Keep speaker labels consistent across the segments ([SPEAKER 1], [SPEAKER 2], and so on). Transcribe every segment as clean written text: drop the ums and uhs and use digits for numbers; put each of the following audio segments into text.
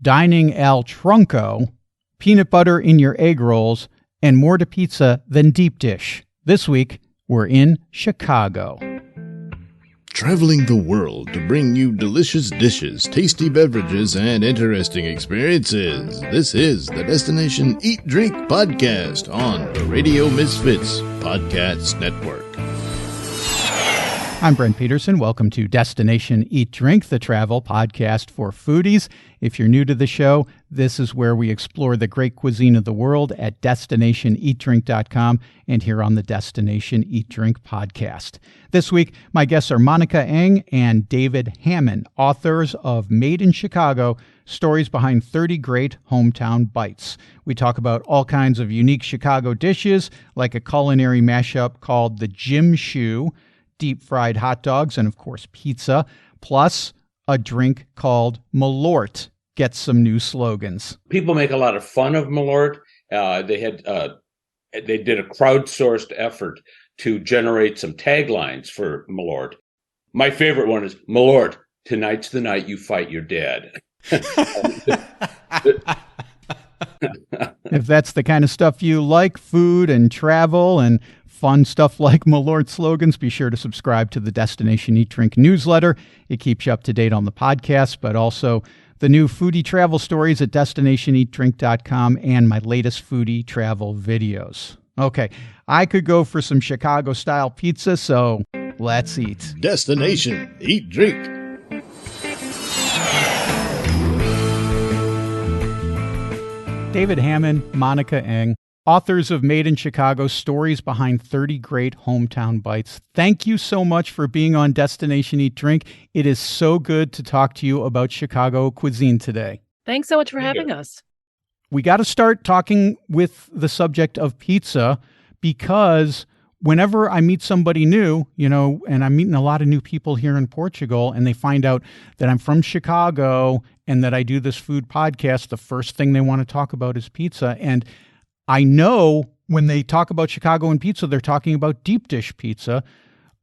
[SPEAKER 1] dining al Trunko, peanut butter in your egg rolls, and more to pizza than deep dish. This week, we're in Chicago.
[SPEAKER 2] Traveling the world to bring you delicious dishes, tasty beverages, and interesting experiences. This is the Destination Eat Drink Podcast on the Radio Misfits Podcast Network.
[SPEAKER 1] I'm Brent Peterson. Welcome to Destination Eat Drink, the travel podcast for foodies. If you're new to the show, this is where we explore the great cuisine of the world at destinationeatdrink.com and here on the Destination Eat Drink podcast. This week, my guests are Monica Eng and David Hammond, authors of Made in Chicago, Stories Behind 30 Great Hometown Bites. We talk about all kinds of unique Chicago dishes, like a culinary mashup called the Jim Shoe, deep-fried hot dogs, and, of course, pizza, plus a drink called Malört. Get some new slogans.
[SPEAKER 3] People make a lot of fun of Malört. They did a crowdsourced effort to generate some taglines for Malört. My favorite one is, Malört, tonight's the night you fight your dad.
[SPEAKER 1] If that's the kind of stuff you like, food and travel and fun stuff like Malört slogans, be sure to subscribe to the Destination Eat Drink newsletter. It keeps you up to date on the podcast, but also the new foodie travel stories at destinationeatdrink.com and my latest foodie travel videos. Okay, I could go for some Chicago-style pizza, so let's eat.
[SPEAKER 2] Destination Eat Drink.
[SPEAKER 1] David Hammond, Monica Eng, authors of Made in Chicago, Stories Behind 30 Great Hometown Bites. Thank you so much for being on Destination Eat Drink. It is so good to talk to you about Chicago cuisine today.
[SPEAKER 4] Thanks so much for having us.
[SPEAKER 1] We got to start talking with the subject of pizza because whenever I meet somebody new, and I'm meeting a lot of new people here in Portugal, and they find out that I'm from Chicago and that I do this food podcast, the first thing they want to talk about is pizza. And I know when they talk about Chicago and pizza, they're talking about deep dish pizza.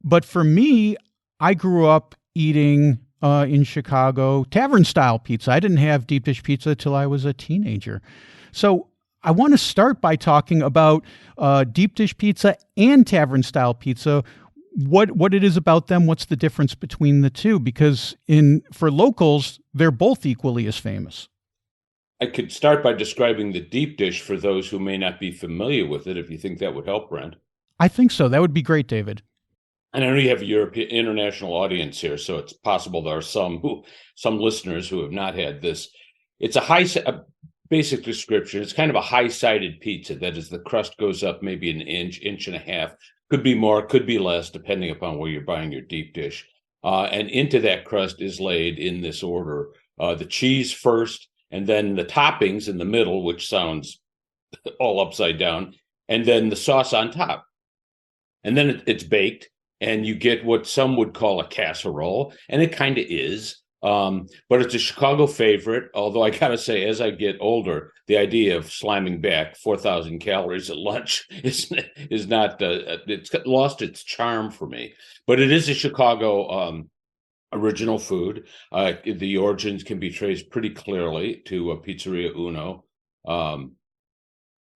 [SPEAKER 1] But for me, I grew up eating in Chicago tavern-style pizza. I didn't have deep dish pizza till I was a teenager. So I want to start by talking about deep dish pizza and tavern-style pizza, what it is about them, what's the difference between the two, because for locals, they're both equally as famous.
[SPEAKER 3] I could start by describing the deep dish for those who may not be familiar with it, if you think that would help, Brent.
[SPEAKER 1] I think so. That would be great, David.
[SPEAKER 3] And I know you have a European international audience here, so it's possible there are some listeners who have not had this. It's a basic description. It's kind of a high-sided pizza. That is, the crust goes up maybe an inch and a half. Could be more, could be less, depending upon where you're buying your deep dish. And into that crust is laid, in this order, the cheese first, and then the toppings in the middle, which sounds all upside down, and then the sauce on top. And then it's baked, and you get what some would call a casserole, and it kind of is. But it's a Chicago favorite, although I got to say, as I get older, the idea of slamming back 4,000 calories at lunch is not, it's lost its charm for me. But it is a Chicago original food. The origins can be traced pretty clearly to Pizzeria Uno,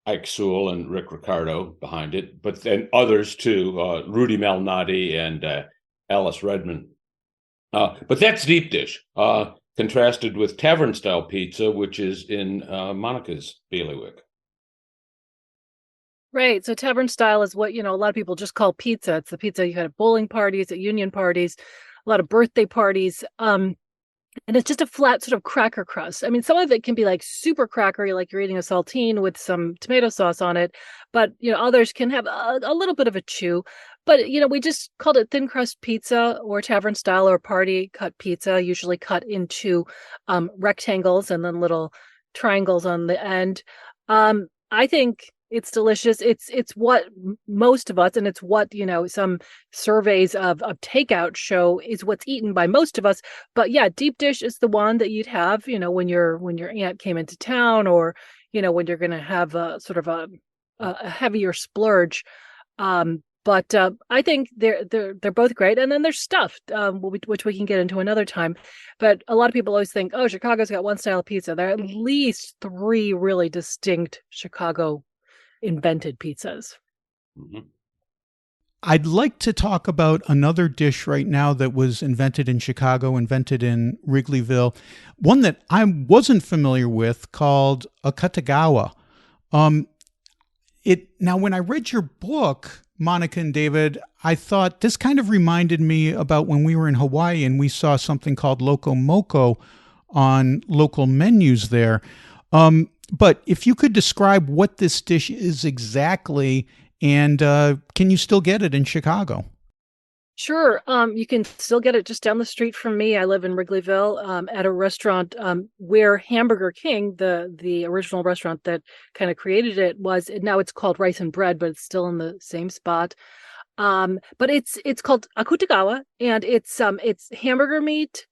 [SPEAKER 3] Ike Sewell and Rick Ricardo behind it, but then others too, Rudy Malnati and Alice Redmond. But that's deep dish, contrasted with tavern-style pizza, which is in Monica's bailiwick.
[SPEAKER 4] Right. So tavern style is what, a lot of people just call pizza. It's the pizza you had at bowling parties, at union parties, a lot of birthday parties. And it's just a flat sort of cracker crust. I mean, some of it can be like super crackery, like you're eating a saltine with some tomato sauce on it. But, others can have a little bit of a chew. But, we just called it thin crust pizza or tavern style or party cut pizza, usually cut into rectangles and then little triangles on the end. I think it's delicious. It's what most of us, and it's what, some surveys of takeout show is what's eaten by most of us. But yeah, deep dish is the one that you'd have, when your aunt came into town, or, when you're going to have a sort of a heavier splurge. But I think they're both great. And then there's stuffed, which we can get into another time. But a lot of people always think, oh, Chicago's got one style of pizza. There are at least 3 really distinct Chicago invented pizzas.
[SPEAKER 3] Mm-hmm.
[SPEAKER 1] I'd like to talk about another dish right now that was invented in Chicago, invented in Wrigleyville, one that I wasn't familiar with called Akutagawa. Now, when I read your book, Monica and David, I thought this kind of reminded me about when we were in Hawaii and we saw something called Loco Moco on local menus there. But if you could describe what this dish is exactly, and can you still get it in Chicago?
[SPEAKER 4] Sure. You can still get it just down the street from me. I live in Wrigleyville at a restaurant where Hamburger King, the original restaurant that kind of created it, was. Now it's called Rice and Bread, but it's still in the same spot. But it's called Akutagawa, and it's hamburger meat,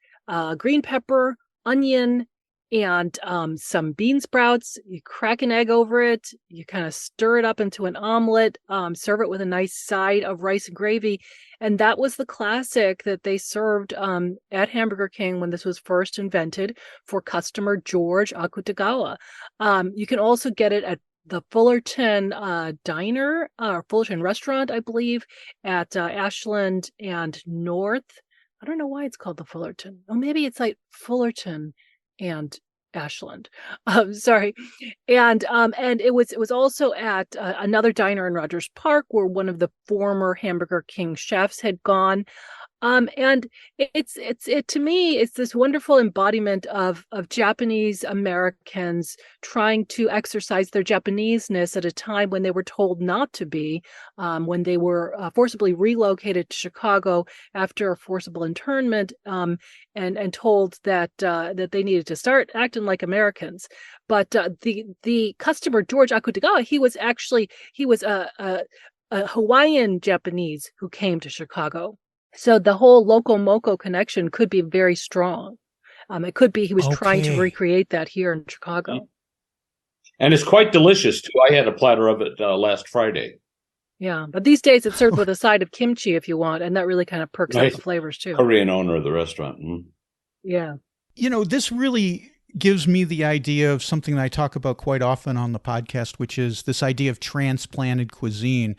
[SPEAKER 4] green pepper, onion, and some bean sprouts. You crack an egg over it. You kind of stir it up into an omelet, serve it with a nice side of rice and gravy. And that was the classic that they served at Hamburger King when this was first invented for customer George Akutagawa. You can also get it at the Fullerton Diner or Fullerton Restaurant, I believe, at Ashland and North. I don't know why it's called the Fullerton. Oh, maybe it's like Fullerton and Ashland. Sorry. And it was also at another diner in Rogers Park where one of the former Hamburger King chefs had gone. And it to me, it's this wonderful embodiment of Japanese Americans trying to exercise their Japaneseness at a time when they were told not to be, when they were forcibly relocated to Chicago after a forcible internment, and told that they needed to start acting like Americans. But the customer George Akutagawa, he was a Hawaiian Japanese who came to Chicago. So the whole Loco Moco connection could be very strong. It could be he was trying to recreate that here in Chicago.
[SPEAKER 3] And it's quite delicious, too. I had a platter of it last Friday.
[SPEAKER 4] Yeah, but these days it's served with a side of kimchi if you want, and that really kind of perks up the flavors, too.
[SPEAKER 3] Korean owner of the restaurant. Mm.
[SPEAKER 4] Yeah.
[SPEAKER 1] You know, this really gives me the idea of something that I talk about quite often on the podcast, which is this idea of transplanted cuisine,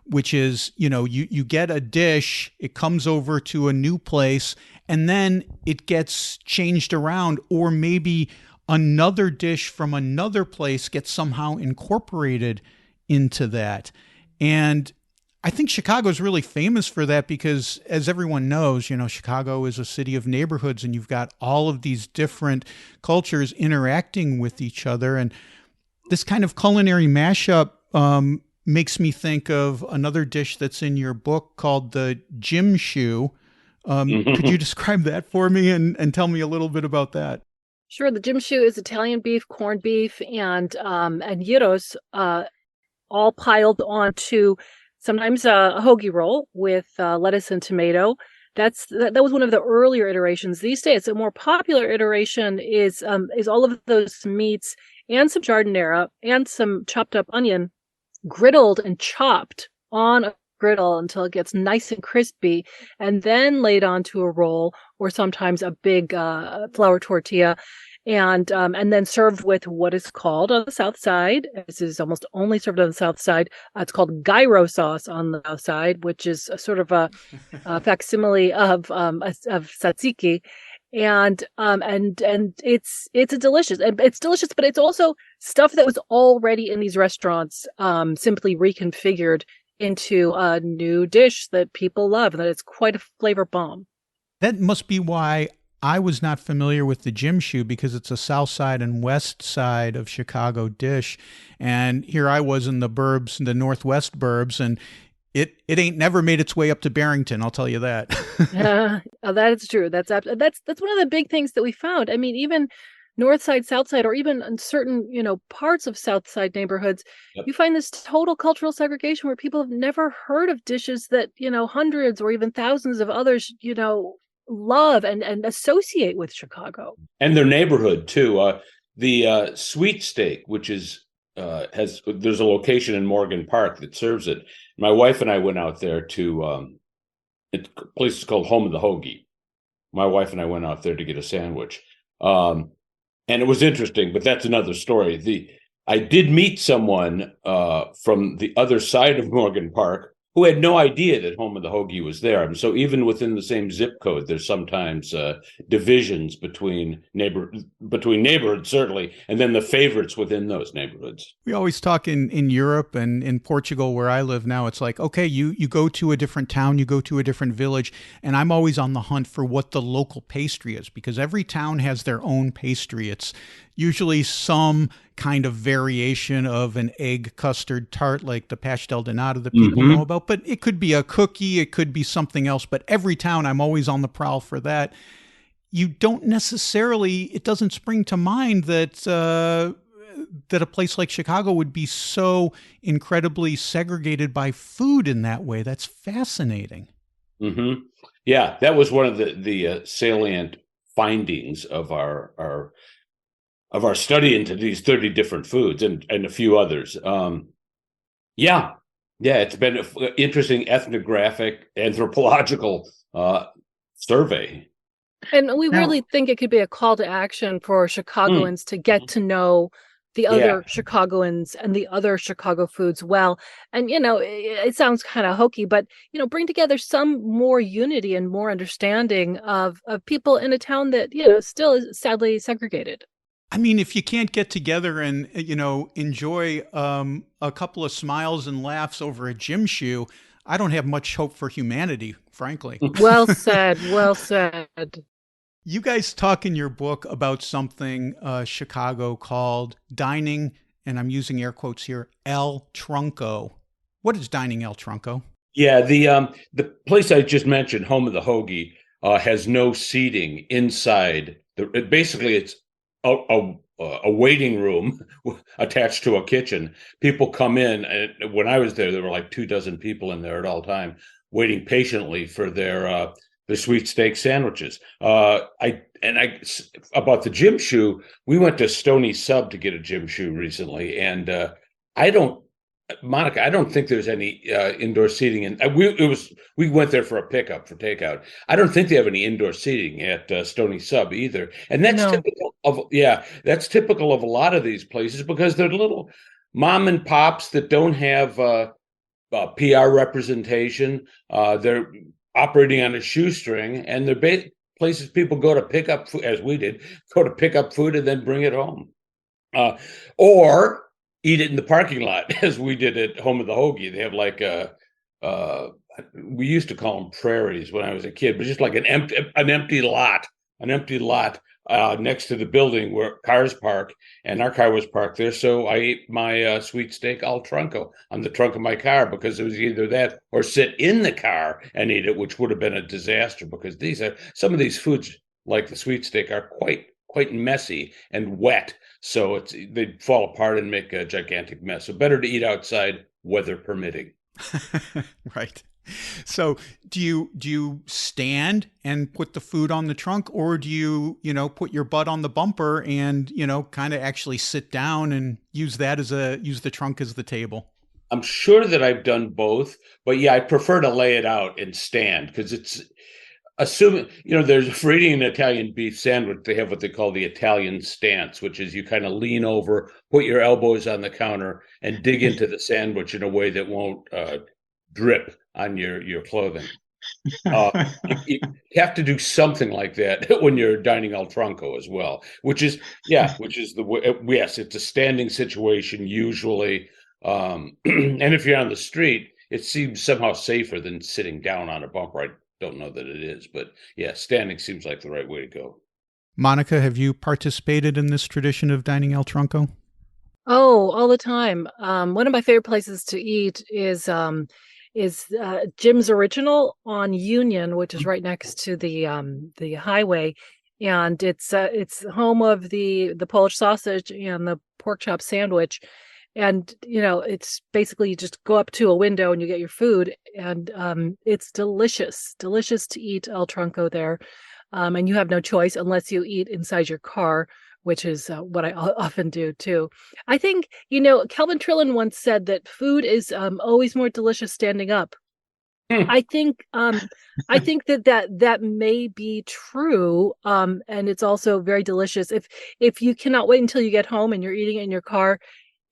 [SPEAKER 1] which is, you know, you get a dish, it comes over to a new place, and then it gets changed around, or maybe another dish from another place gets somehow incorporated into that. And I think Chicago is really famous for that because, as everyone knows, you know, Chicago is a city of neighborhoods, and you've got all of these different cultures interacting with each other. And this kind of culinary mashup makes me think of another dish that's in your book called the Jim Shoe. Could you describe that for me and tell me a little bit about that?
[SPEAKER 4] Sure. The Jim Shoe is Italian beef, corned beef, and gyros, all piled onto sometimes a hoagie roll with lettuce and tomato. That was one of the earlier iterations. These days, a more popular iteration is all of those meats and some giardiniera and some chopped up onion, griddled and chopped on a griddle until it gets nice and crispy, and then laid onto a roll or sometimes a big flour tortilla, and then served with what is called on the South Side. This is almost only served on the South Side. It's called gyro sauce on the South Side, which is a sort of a facsimile of tzatziki. And it's a delicious, but it's also stuff that was already in these restaurants, simply reconfigured into a new dish that people love, and that it's quite a flavor bomb.
[SPEAKER 1] That must be why I was not familiar with the Jim Shoe, because it's a South Side and West Side of Chicago dish. And here I was in the burbs, the Northwest burbs, and it ain't never made its way up to Barrington, I'll tell you that.
[SPEAKER 4] That is true. That's one of the big things that we found. I mean, even North Side, South Side, or even in certain, parts of South Side neighborhoods, you find this total cultural segregation where people have never heard of dishes that, hundreds or even thousands of others, love and associate with Chicago.
[SPEAKER 3] And their neighborhood, too. The sweet steak, which is there's a location in Morgan Park that serves it. My wife and I went out there to a place is called Home of the Hoagie. My wife and I went out there to get a sandwich. And it was interesting, but that's another story. I did meet someone from the other side of Morgan Park who had no idea that Home of the Hoagie was there. And so even within the same zip code, there's sometimes divisions between neighborhoods, certainly, and then the favorites within those neighborhoods.
[SPEAKER 1] We always talk in Europe and in Portugal, where I live now. It's like, okay, you go to a different town, you go to a different village, and I'm always on the hunt for what the local pastry is, because every town has their own pastry. It's usually some kind of variation of an egg custard tart, like the pastel de nata that people know about. But it could be a cookie, it could be something else. But every town, I'm always on the prowl for that. You don't necessarily, it doesn't spring to mind that a place like Chicago would be so incredibly segregated by food in that way. That's fascinating.
[SPEAKER 3] Mm-hmm. Yeah, that was one of the salient findings of our study into these 30 different foods and a few others. Yeah, it's been an interesting ethnographic, anthropological survey.
[SPEAKER 4] And we really think it could be a call to action for Chicagoans to get to know the other Chicagoans and the other Chicago foods well. And, it sounds kind of hokey, but, bring together some more unity and more understanding of people in a town that, still is sadly segregated.
[SPEAKER 1] I mean, if you can't get together and, enjoy a couple of smiles and laughs over a Jim Shoe, I don't have much hope for humanity, frankly.
[SPEAKER 4] Well said. Well said.
[SPEAKER 1] You guys talk in your book about something Chicago called dining, and I'm using air quotes here, El Trunko. What is dining El Trunko? Yeah,
[SPEAKER 3] the place I just mentioned, Home of the Hoagie, has no seating inside. Basically, it's a waiting room attached to a kitchen. People come in, and when I was there were like 24 people in there at all time, waiting patiently for their sweet steak sandwiches. About the Jim Shoe, we went to Stony Sub to get a Jim Shoe recently, and Monica, I don't think there's any indoor seating, and we went there for a pickup for takeout. I don't think they have any indoor seating at Stony Sub either, and that's typical of a lot of these places because they're little mom and pops that don't have PR representation. They're operating on a shoestring, and they're places people go to pick up food, as we did, go to pick up food and then bring it home, or eat it in the parking lot, as we did at Home of the Hoagie. They have like we used to call them prairies when I was a kid, but just like an empty lot next to the building where cars park, and our car was parked there. So I ate my sweet steak al Trunko on the trunk of my car because it was either that or sit in the car and eat it, which would have been a disaster because some of these foods, like the sweet steak, are quite messy and wet. So they'd fall apart and make a gigantic mess. So better to eat outside, weather permitting.
[SPEAKER 1] Right. So do you stand and put the food on the trunk, or do you put your butt on the bumper and kind of actually sit down and use the trunk as the table?
[SPEAKER 3] I'm sure that I've done both, but yeah, I prefer to lay it out and stand because it's assuming, for eating an Italian beef sandwich, they have what they call the Italian stance, which is you kind of lean over, put your elbows on the counter, and dig into the sandwich in a way that won't drip on your clothing. You have to do something like that when you're dining al Trunko as well, which is the way. Yes, it's a standing situation usually, and if you're on the street, it seems somehow safer than sitting down on a bumper. I don't know that it is, but yeah, standing seems like the right way to go.
[SPEAKER 1] Monica, have you participated in this tradition of dining al Trunko?
[SPEAKER 4] Oh, all the time. One of my favorite places to eat is Jim's Original on Union, which is right next to the highway, and it's home of the Polish sausage and the pork chop sandwich. And, it's basically you just go up to a window and you get your food, and it's delicious to eat El Trunko there. And you have no choice unless you eat inside your car which is what I often do too. I think, Calvin Trillin once said that food is always more delicious standing up. I think that may be true, and it's also very delicious. If you cannot wait until you get home and you're eating it in your car,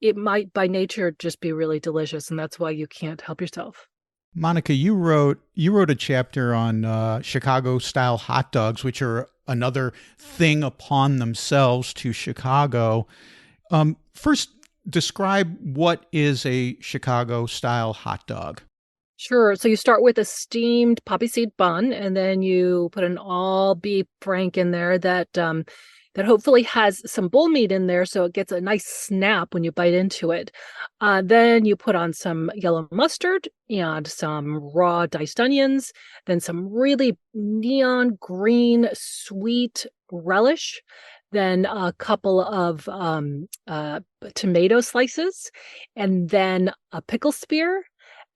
[SPEAKER 4] it might by nature just be really delicious, and that's why you can't help yourself.
[SPEAKER 1] Monica, you wrote a chapter on Chicago style hot dogs, which are another thing upon themselves to Chicago. First, describe what is a Chicago style hot dog.
[SPEAKER 4] Sure. So you start with a steamed poppy seed bun, and then you put an all beef frank in there that hopefully has some bull meat in there, so it gets a nice snap when you bite into it. Then you put on some yellow mustard and some raw diced onions, then some really neon green sweet relish, then a couple of tomato slices, and then a pickle spear,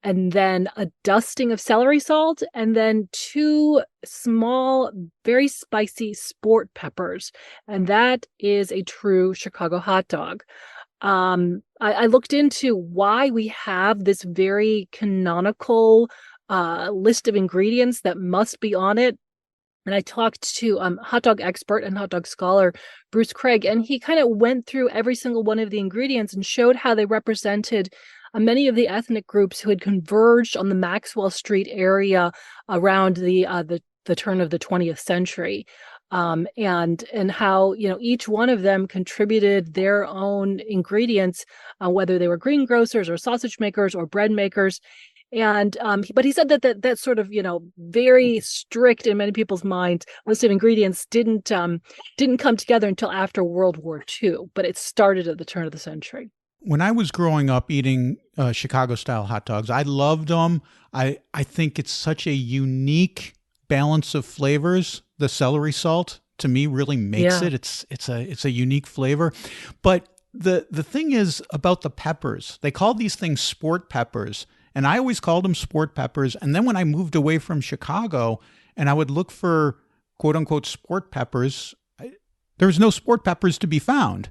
[SPEAKER 4] and then a dusting of celery salt, and then 2 small, very spicy sport peppers. And that is a true Chicago hot dog. I looked into why we have this very canonical list of ingredients that must be on it. And I talked to hot dog expert and hot dog scholar Bruce Craig, and he kind of went through every single one of the ingredients and showed how they represented many of the ethnic groups who had converged on the Maxwell Street area around the turn of the 20th century, and how each one of them contributed their own ingredients, whether they were greengrocers or sausage makers or bread makers. And but he said that sort of very strict in many people's minds list of ingredients didn't come together until after World War II, but it started at the turn of the century.
[SPEAKER 1] When I was growing up eating Chicago-style hot dogs, I loved them. I think it's such a unique balance of flavors. The celery salt, to me, really makes it. It's a unique flavor. But the thing is about the peppers. They call these things sport peppers, and I always called them sport peppers. And then when I moved away from Chicago and I would look for quote-unquote sport peppers, there was no sport peppers to be found.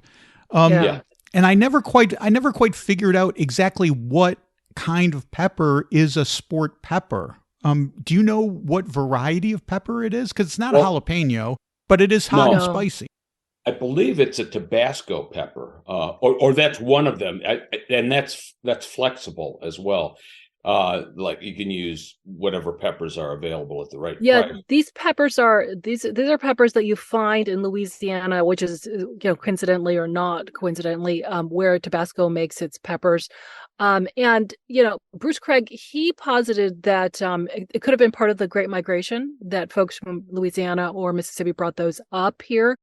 [SPEAKER 1] And I never quite figured out exactly what kind of pepper is a sport pepper. Do you know what variety of pepper it is? Because it's not a jalapeno, but it is hot and spicy.
[SPEAKER 3] I believe it's a Tabasco pepper, or that's one of them, and that's flexible as well. Like you can use whatever peppers are available at the right price.
[SPEAKER 4] These peppers are these are peppers that you find in Louisiana, which is coincidentally or not coincidentally where Tabasco makes its peppers. And Bruce Craig, he posited that it could have been part of the Great Migration, that folks from Louisiana or Mississippi brought those up here.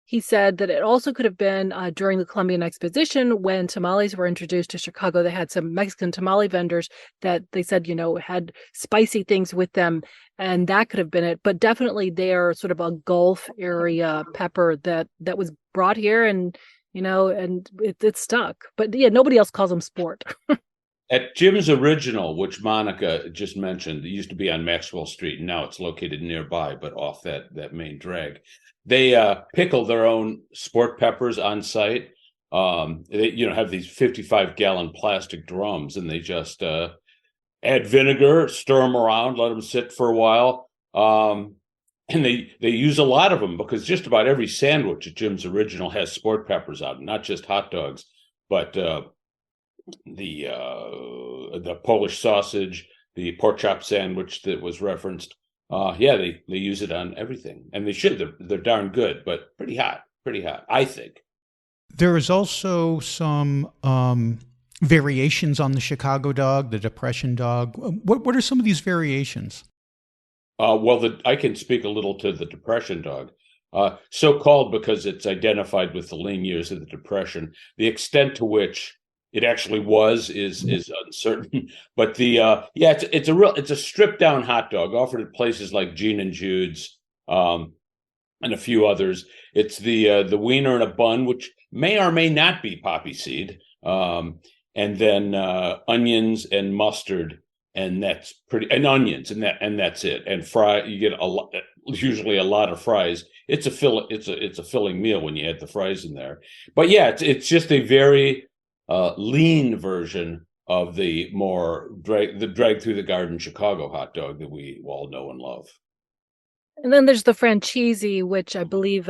[SPEAKER 4] He said that it also could have been during the Columbian Exposition when tamales were introduced to Chicago. They had some Mexican tamale vendors that they said, had spicy things with them, and that could have been it. But definitely they are sort of a Gulf area pepper that was brought here, and and it stuck. But nobody else calls them sport.
[SPEAKER 3] At Jim's Original, which Monica just mentioned, it used to be on Maxwell Street, and now it's located nearby, but off that main drag. They pickle their own sport peppers on site. They have these 55-gallon plastic drums, and they just add vinegar, stir them around, let them sit for a while, and they use a lot of them because just about every sandwich at Jim's Original has sport peppers on it, not just hot dogs, but the Polish sausage, the pork chop sandwich that was referenced. They use it on everything, and they should. They're darn good, but pretty hot, I think.
[SPEAKER 1] There is also some variations on the Chicago dog, the Depression dog. What are some of these variations?
[SPEAKER 3] I can speak a little to the Depression dog. So called because it's identified with the lean years of the Depression. The extent to which it actually is uncertain, but it's a stripped down hot dog offered at places like Gene and Jude's, and a few others. It's the wiener in a bun, which may or may not be poppy seed, and then onions and mustard and that's pretty, and onions, and that's it. And you get usually a lot of fries. It's a filling meal when you add the fries in there. But yeah, it's just a very lean version of the more drag through the garden Chicago hot dog that we all know and love.
[SPEAKER 4] And then there's the franchise, which I believe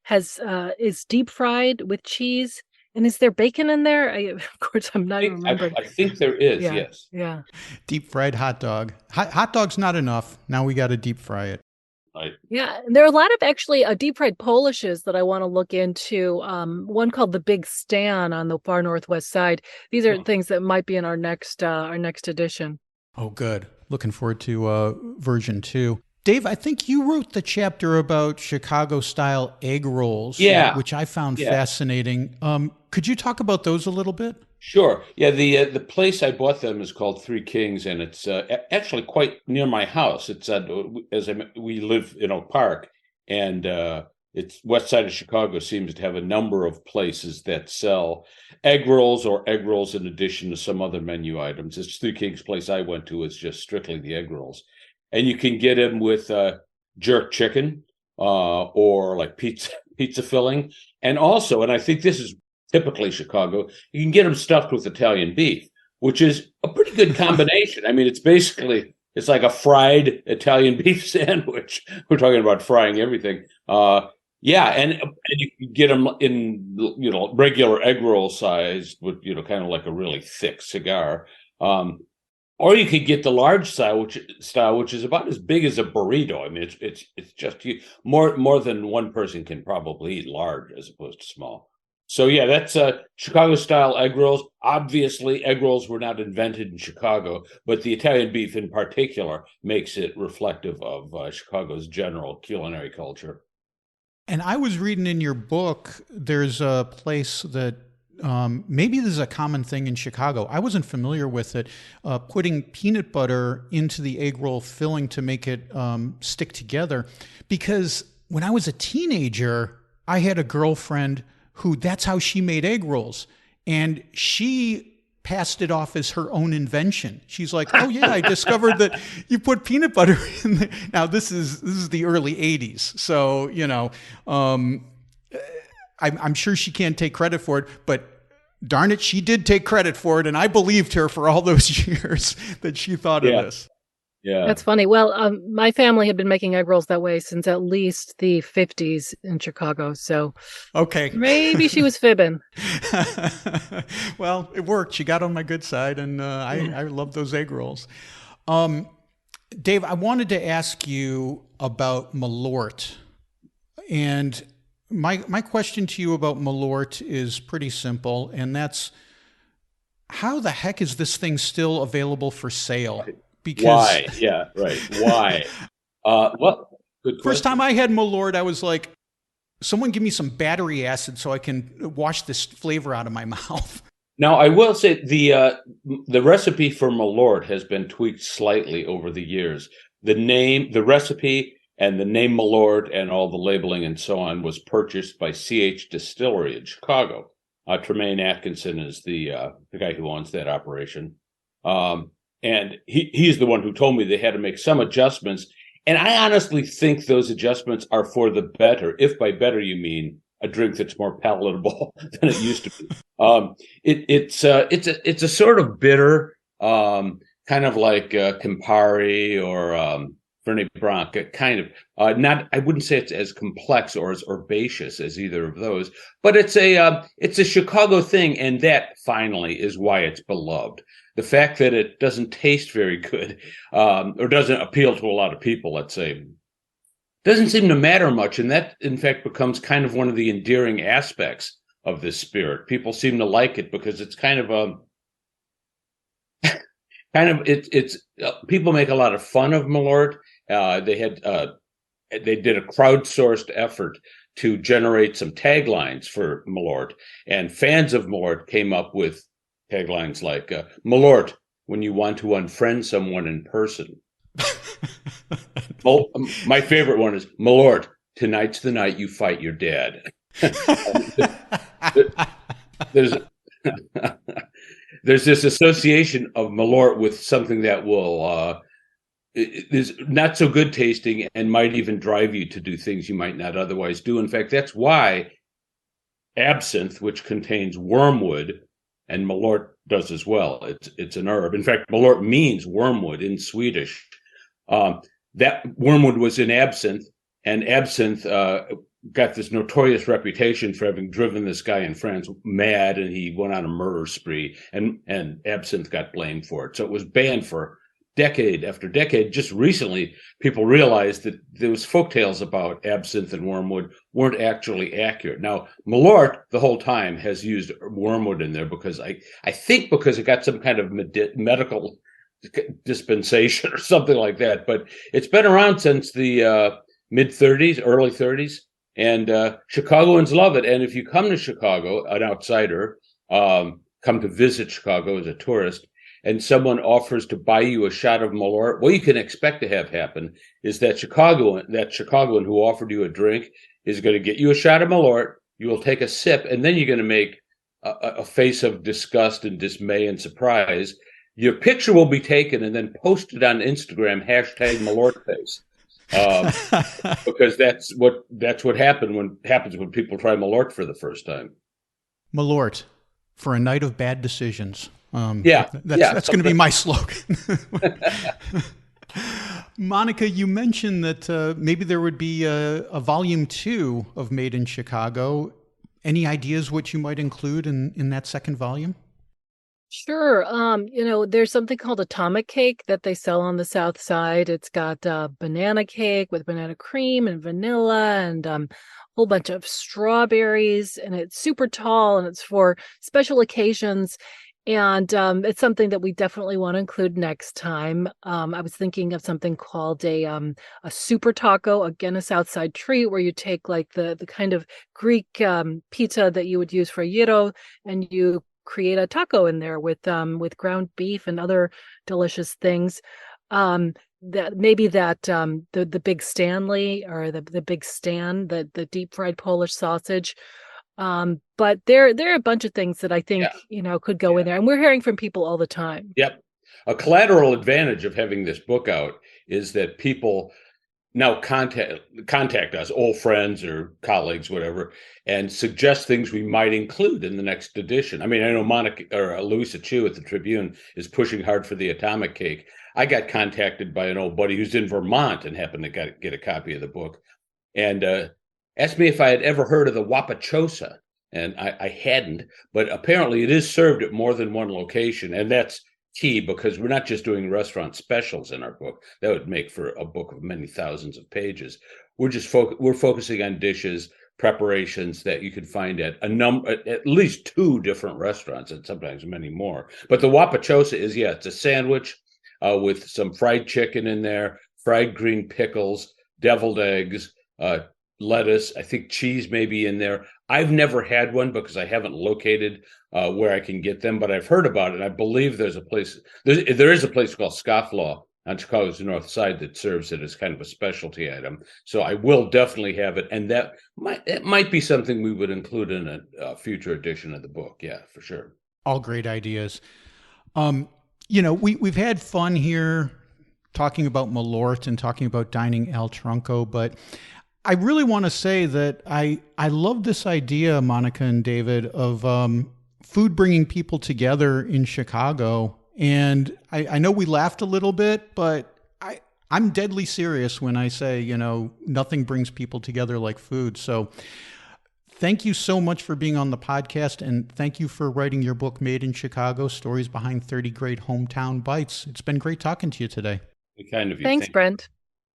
[SPEAKER 4] is deep fried with cheese. And is there bacon in there? Of course, I'm not even remembering.
[SPEAKER 3] I think there is,
[SPEAKER 4] yeah,
[SPEAKER 3] yes.
[SPEAKER 4] Yeah.
[SPEAKER 1] Deep fried hot dog. Hot dog's not enough. Now we got to deep fry it.
[SPEAKER 3] Right.
[SPEAKER 4] Yeah, there are a lot of actually deep fried Polishes that I want to look into. One called the Big Stan on the far northwest side. These are things that might be in our next edition.
[SPEAKER 1] Oh, good. Looking forward to version 2. Dave, I think you wrote the chapter about Chicago-style egg rolls, which I found fascinating. Could you talk about those a little bit?
[SPEAKER 3] Sure. Yeah, the place I bought them is called Three Kings, and it's actually quite near my house. It's we live in Oak Park, and it's west side of Chicago seems to have a number of places that sell egg rolls or egg rolls in addition to some other menu items. It's Three Kings place I went to is just strictly the egg rolls. And you can get them with jerk chicken or like pizza filling. And also, and I think this is typically Chicago, you can get them stuffed with Italian beef, which is a pretty good combination. I mean, it's like a fried Italian beef sandwich. We're talking about frying everything. And you can get them in, regular egg roll size with, kind of like a really thick cigar. Or you could get the large style, which is about as big as a burrito. I mean, it's just more than one person can probably eat large as opposed to small. So yeah, that's Chicago style egg rolls. Obviously, egg rolls were not invented in Chicago, but the Italian beef in particular makes it reflective of Chicago's general culinary culture.
[SPEAKER 1] And I was reading in your book, there's a place that maybe this is a common thing in Chicago. I wasn't familiar with it. Putting peanut butter into the egg roll filling to make it stick together. Because when I was a teenager, I had a girlfriend who that's how she made egg rolls. And she passed it off as her own invention. She's like, oh yeah, I discovered that you put peanut butter in there. Now this is the early 80s. So, I'm sure she can't take credit for it, but darn it, she did take credit for it. And I believed her for all those years that she thought of this.
[SPEAKER 3] Yeah.
[SPEAKER 4] That's funny. Well, my family had been making egg rolls that way since at least the 50s in Chicago. So
[SPEAKER 1] okay,
[SPEAKER 4] maybe she was fibbing.
[SPEAKER 1] Well, it worked. She got on my good side, and I love those egg rolls. Dave, I wanted to ask you about Malört. And my question to you about Malört is pretty simple, and that's how the heck is this thing still available for sale?
[SPEAKER 3] Right.
[SPEAKER 1] Because
[SPEAKER 3] why? Yeah, right. Why? Well, good question.
[SPEAKER 1] First time I had Malört, I was like, someone give me some battery acid so I can wash this flavor out of my mouth.
[SPEAKER 3] Now, I will say the recipe for Malört has been tweaked slightly over the years. The recipe and the name Malört and all the labeling and so on was purchased by CH Distillery in Chicago. Tremaine Atkinson is the guy who owns that operation. And he's the one who told me they had to make some adjustments. And I honestly think those adjustments are for the better, if by better you mean a drink that's more palatable than it used to be. It's a sort of bitter, kind of like Campari or Fernet Branc, kind of I wouldn't say it's as complex or as herbaceous as either of those, but it's a Chicago thing, and that finally is why it's beloved. The fact that it doesn't taste very good, or doesn't appeal to a lot of people, let's say, doesn't seem to matter much, and that in fact becomes kind of one of the endearing aspects of this spirit. People seem to like it because it's kind of it's people make a lot of fun of Malört. They did a crowdsourced effort to generate some taglines for Malört, and fans of Malört came up with taglines like Malört when you want to unfriend someone in person. Oh, my favorite one is Malört, tonight's the night you fight your there's this association of Malört with something that will is not so good tasting and might even drive you to do things you might not otherwise do. In fact, that's why absinthe, which contains wormwood, and Malört does as well. It's an herb. In fact, Malört means wormwood in Swedish. That wormwood was in absinthe, and absinthe got this notorious reputation for having driven this guy in France mad, and he went on a murder spree, and absinthe got blamed for it. So it was banned for decade after decade. Just recently, people realized that those folktales about absinthe and wormwood weren't actually accurate. Now, Malört the whole time has used wormwood in there because I think because it got some kind of medical dispensation or something like that. But it's been around since the mid-30s, early 30s, and Chicagoans love it. And if you come to Chicago, an outsider, come to visit Chicago as a tourist, and someone offers to buy you a shot of Malört, what you can expect to have happen is that Chicagoan who offered you a drink is going to get you a shot of Malört. You will take a sip, and then you're going to make a face of disgust and dismay and surprise. Your picture will be taken and then posted on Instagram, #MalörtFace, because that's what happens when people try Malört for the first time.
[SPEAKER 1] Malört, for a night of bad decisions.
[SPEAKER 3] That's
[SPEAKER 1] going to be my slogan. Monica, you mentioned that maybe there would be a volume 2 of Made in Chicago. Any ideas what you might include in that second volume?
[SPEAKER 4] Sure. There's something called atomic cake that they sell on the South Side. It's got banana cake with banana cream and vanilla and a whole bunch of strawberries, and it's super tall, and it's for special occasions. And it's something that we definitely want to include next time. I was thinking of something called a super taco, again, a South Side treat where you take like the kind of Greek pizza that you would use for a gyro, and you create a taco in there with ground beef and other delicious things. The big Stanley or the big Stan, the deep fried Polish sausage. But there are a bunch of things that I think, could go in there. And we're hearing from people all the time.
[SPEAKER 3] Yep. A collateral advantage of having this book out is that people now contact us, old friends or colleagues, whatever, and suggest things we might include in the next edition. I mean, I know Monica or Louisa Chu at the Tribune is pushing hard for the atomic cake. I got contacted by an old buddy who's in Vermont and happened to get a copy of the book, and asked me if I had ever heard of the Wapachosa, and I hadn't, but apparently it is served at more than one location, and that's key because we're not just doing restaurant specials in our book. That would make for a book of many thousands of pages. We're just we're focusing on dishes, preparations that you could find at at least 2 different restaurants, and sometimes many more. But the Wapachosa is, it's a sandwich with some fried chicken in there, fried green pickles, deviled eggs, lettuce, I think cheese may be in there. I've never had one because I haven't located where I can get them, but I've heard about it. I believe there is a place called Scofflaw on Chicago's North Side that serves it as kind of a specialty item. So I will definitely have it, and that might be something we would include in a future edition of the book. Yeah, for sure.
[SPEAKER 1] All great ideas. We've had fun here talking about Malört and talking about dining El Trunko, but I really want to say that I love this idea, Monica and David, of food bringing people together in Chicago. And I know we laughed a little bit, but I'm deadly serious when I say, nothing brings people together like food. So thank you so much for being on the podcast, and thank you for writing your book, Made in Chicago, Stories Behind 30 Great Hometown Bites. It's been great talking to you today.
[SPEAKER 3] Kind of you.
[SPEAKER 4] Thanks, Brent.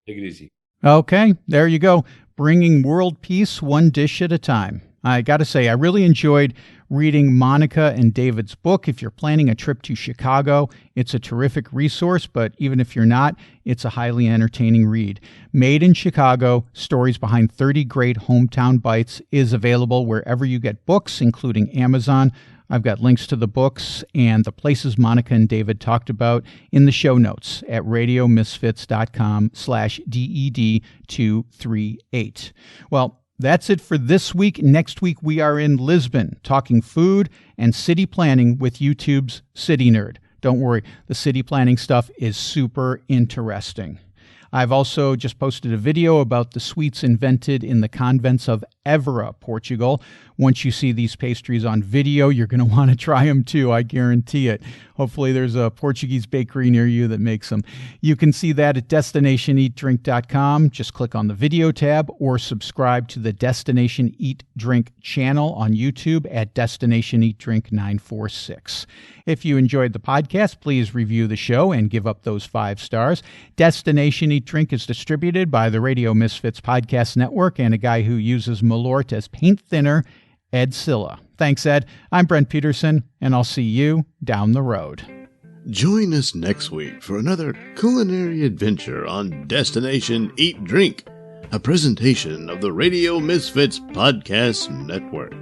[SPEAKER 3] Take it easy.
[SPEAKER 1] Okay, there you go. Bringing world peace one dish at a time. I got to say, I really enjoyed reading Monica and David's book. If you're planning a trip to Chicago, it's a terrific resource, but even if you're not, it's a highly entertaining read. Made in Chicago, Stories Behind 30 Great Hometown Bites is available wherever you get books, including Amazon. I've got links to the books and the places Monica and David talked about in the show notes at radiomisfits.com/DED238. Well, That's it for this week. Next week, we are in Lisbon talking food and city planning with YouTube's City Nerd. Don't worry, the city planning stuff is super interesting. I've also just posted a video about the sweets invented in the convents of Évora, Portugal. Once you see these pastries on video, you're going to want to try them too, I guarantee it. Hopefully there's a Portuguese bakery near you that makes them. You can see that at destinationeatdrink.com. Just click on the video tab or subscribe to the Destination Eat Drink channel on YouTube at Destination Eat Drink 946. If you enjoyed the podcast, please review the show and give up those 5 stars. Destination Eat Drink is distributed by the Radio Misfits Podcast Network and a guy who uses Malört as paint thinner, Ed Silla. Thanks, Ed. I'm Brent Peterson, and I'll see you down the road.
[SPEAKER 2] Join us next week for another culinary adventure on Destination Eat Drink, a presentation of the Radio Misfits Podcast Network.